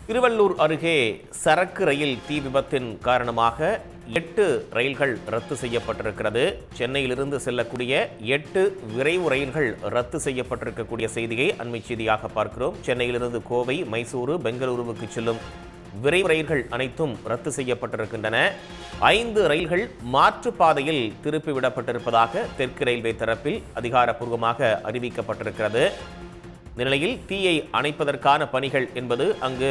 திருவள்ளூர் அருகே சரக்கு ரயில் தீ விபத்தின் காரணமாக 8 ரயில்கள் ரத்து செய்யப்பட்டிருக்கிறது. சென்னையிலிருந்து செல்லக்கூடிய 8 விரைவு ரயில்கள் ரத்து செய்யப்பட்டிருக்கக்கூடிய செய்தியை அண்மை செய்தியாக பார்க்கிறோம். சென்னையிலிருந்து கோவை, மைசூரு, பெங்களூருவுக்கு செல்லும் விரைவு ரயில்கள் அனைத்தும் ரத்து செய்யப்பட்டிருக்கின்றன. 5 ரயில்கள் மாற்றுப்பாதையில் திருப்பிவிடப்பட்டிருப்பதாக தெற்கு ரயில்வே தரப்பில் அதிகாரப்பூர்வமாக அறிவிக்கப்பட்டிருக்கிறது. நிலையில் தீயை அணைப்பதற்கான பணிகள் என்பது அங்கு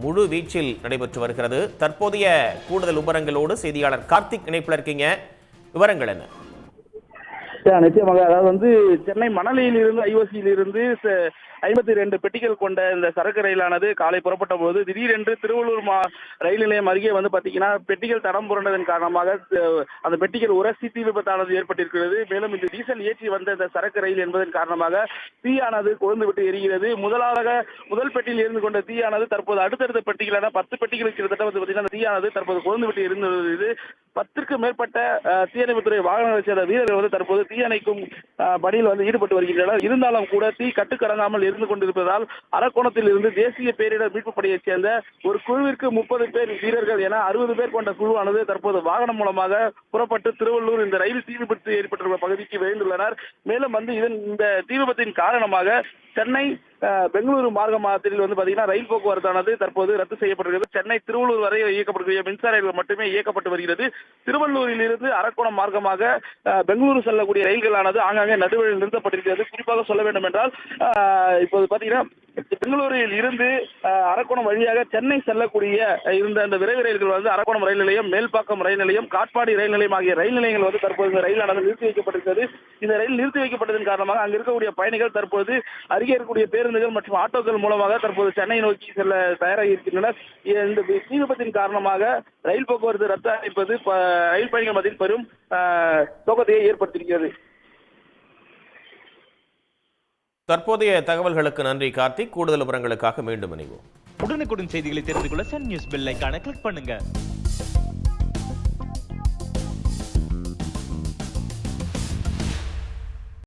முழு வீச்சில் நடைபெற்று வருகிறது. தற்போதைய கூடுதல் விவரங்களோடு செய்தியாளர் கார்த்திக் இணைப்பில் இருக்கீங்க. விவரங்கள் என்ன? நிச்சயமாக, அதாவது சென்னை மணலியில் இருந்து ஐஓசியில் இருந்து 52 பெட்டிகள் கொண்ட இந்த சரக்கு ரயிலானது காலை புறப்பட்ட போது திடீரென்று திருவள்ளூர் ரயில் நிலையம் அருகே பாத்தீங்கன்னா பெட்டிகள் தடம் புரண்டதன் காரணமாக அந்த பெட்டிகள் உரசி தீ விபத்தானது ஏற்பட்டிருக்கிறது. மேலும் இந்த டீசல் ஏற்றி வந்த இந்த சரக்கு ரயில் என்பதன் காரணமாக தீயானது கொழுந்து விட்டு எரிகிறது. முதல் பெட்டியில் இருந்து கொண்ட தீயானது தற்போது அடுத்தடுத்த பெட்டிகளான 10 பெட்டிகளுக்கு கிட்டத்தட்ட பாத்தீங்கன்னா தீயானது தற்போது கொழுந்து விட்டு எரிந்து 10க்கும் மேற்பட்ட தீயணைப்புத்துறை வாகனங்களை சேர்ந்த வீரர்கள் தற்போது தீயணைக்கும் பணியில் ஈடுபட்டு வருகின்றனர். இருந்தாலும் கூட தீ கட்டுக்கடங்காமல் இருந்து கொண்டிருப்பதால் அரக்கோணத்தில் இருந்து தேசிய பேரிடர் மீட்பு படையைச் சேர்ந்த ஒரு குழுவிற்கு 30 பேர் வீரர்கள் என 60 பேர் கொண்ட குழுவானது தற்போது வாகனம் மூலமாக புறப்பட்டு திருவள்ளூர் இந்த ரயில் தீ விபத்து ஏற்பட்டுள்ள பகுதிக்கு விரைந்துள்ளனர். மேலும் இந்த தீ விபத்தின் காரணமாக சென்னை பெங்களூரு மார்க்கத்தில் பாத்தீங்கன்னா ரயில் போக்குவரத்தானது தற்போது ரத்து செய்யப்பட்டிருக்கிறது. சென்னை திருவள்ளூர் வரை இயக்கப்படக்கூடிய மின்சார ரயில்கள் மட்டுமே இயக்கப்பட்டு வருகிறது. திருவள்ளூரில் இருந்து அரக்கோணம் மார்க்கமாக பெங்களூரு செல்லக்கூடிய ரயில்களானது ஆங்காங்கே நடுவழியில் நிறுத்தப்பட்டிருக்கிறது. குறிப்பாக சொல்ல வேண்டும் என்றால் இப்போது பாத்தீங்கன்னா பெங்களூரில் இருந்து அரக்கோணம் வழியாக சென்னை செல்லக்கூடிய அந்த விரைவு ரயில்கள் அரக்கோணம் ரயில் நிலையம், மேல்பாக்கம் ரயில் நிலையம், காட்பாடி ரயில் நிலையம் ஆகிய ரயில் நிலையங்கள் தற்போது இந்த ரயிலானது நிறுத்தி வைக்கப்பட்டிருக்கிறது. இந்த ரயில் நிறுத்தி வைக்கப்பட்டதன் காரணமாக அங்கு இருக்கக்கூடிய பயணிகள் தற்போது அருகே இருக்கக்கூடிய பேருந்துகள் மற்றும் ஆட்டோக்கள் மூலமாக தற்போது சென்னை நோக்கி செல்ல தயாராகி இருக்கின்றனர். இந்த தீ விபத்தின் காரணமாக ரயில் போக்குவரத்து ரத்து அளிப்பது ரயில் பயணிகள் மத்தியில் பெரும் சோகத்தையை ஏற்படுத்தியிருக்கிறது. தற்போதைய தகவல்களுக்கு நன்றி கார்த்திக். கூடுதல் விவரங்களுக்காக மீண்டும் இணைவோம். உடனுக்குடன் செய்திகளை தெரிந்து கொள்ள சன் நியூஸ் பெல் ஐகானை கிளிக் பண்ணுங்க.